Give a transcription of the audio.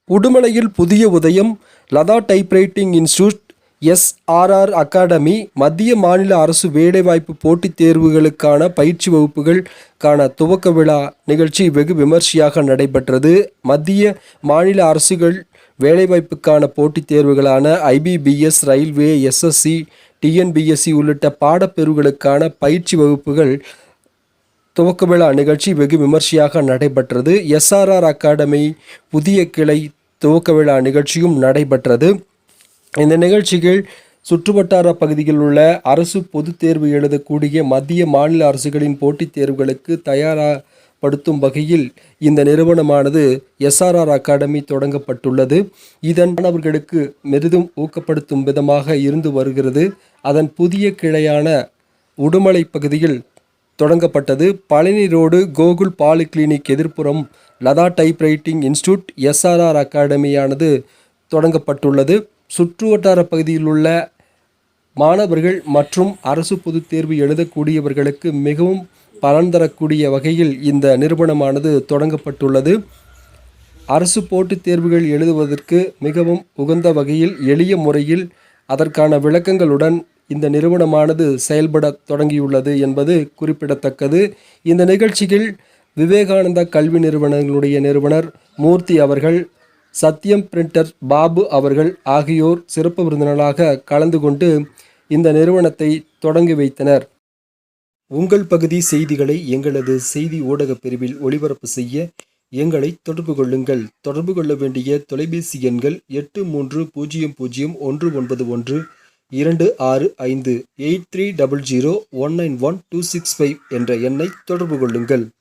உடுமலையில் புதிய உதயம், Latha typewriting institute, SRR academy. மத்திய மாநில அரசு வேலைவாய்ப்பு போட்டித் தேர்வுகளுக்கான பயிற்சி வகுப்புகளுக்கான துவக்க விழா நிகழ்ச்சி வெகு விமர்சையாக நடைபெற்றது. மத்திய மாநில அரசுகள் வேலைவாய்ப்புக்கான போட்டித் தேர்வுகளான ஐபிபிஎஸ், ரயில்வே, எஸ்எஸ்சி, டிஎன்பிஎஸ்சி உள்ளிட்ட பாடப்பிரிவுகளுக்கான பயிற்சி வகுப்புகள் துவக்க விழா நிகழ்ச்சி வெகு விமர்சையாக நடைபெற்றது. எஸ்ஆர்ஆர் அகாடமி புதிய கிளை துவக்க விழா நிகழ்ச்சியும் நடைபெற்றது. இந்த நிகழ்ச்சிகள் சுற்றுவட்டார பகுதியில் உள்ள அரசு பொதுத் தேர்வு எழுதக்கூடிய மத்திய மாநில அரசுகளின் போட்டித் தேர்வுகளுக்கு தயார்படுத்தும் வகையில் இந்த நிறுவனமானது எஸ்ஆர்ஆர் அகாடமி தொடங்கப்பட்டுள்ளது. இதன் மாணவர்களுக்கு பெரிதும் ஊக்கப்படுத்தும் விதமாக இருந்து வருகிறது. அதன் புதிய கிளையான உடுமலை பகுதியில் தொடங்கப்பட்டது. பழனி ரோடு கோகுல் பாலிகிளினிக் எதிர்ப்புறம் லதா டைப்ரைட்டிங் இன்ஸ்டிடியூட் எஸ்ஆர்ஆர் அகாடமியானது தொடங்கப்பட்டுள்ளது. சுற்றுவட்டார பகுதியில் உள்ள மாணவர்கள் மற்றும் அரசு பொதுத் தேர்வு எழுதக்கூடியவர்களுக்கு மிகவும் பலன் தரக்கூடிய வகையில் இந்த நிறுவனமானது தொடங்கப்பட்டுள்ளது. அரசு போட்டித் தேர்வுகள் எழுதுவதற்கு மிகவும் உகந்த வகையில் எளிய முறையில் அதற்கான விளக்கங்களுடன் இந்த நிறுவனமானது செயல்பட தொடங்கியுள்ளது என்பது குறிப்பிடத்தக்கது. இந்த நிகழ்ச்சியில் விவேகானந்தா கல்வி நிறுவனங்களுடைய நிறுவனர் மூர்த்தி அவர்கள், சத்யம் பிரிண்டர்ஸ் பாபு அவர்கள் ஆகியோர் சிறப்பு விருந்தினராக கலந்து கொண்டு இந்த நிறுவனத்தை தொடங்கி வைத்தனர். உங்கள் பகுதி செய்திகளை எங்களது செய்தி ஊடக பிரிவில் ஒளிபரப்பு செய்ய எங்களை தொடர்பு கொள்ளுங்கள். தொடர்பு கொள்ள வேண்டிய தொலைபேசி எண்கள் 8300191265 8300191265 என்ற எண்ணை தொடர்பு கொள்ளுங்கள்.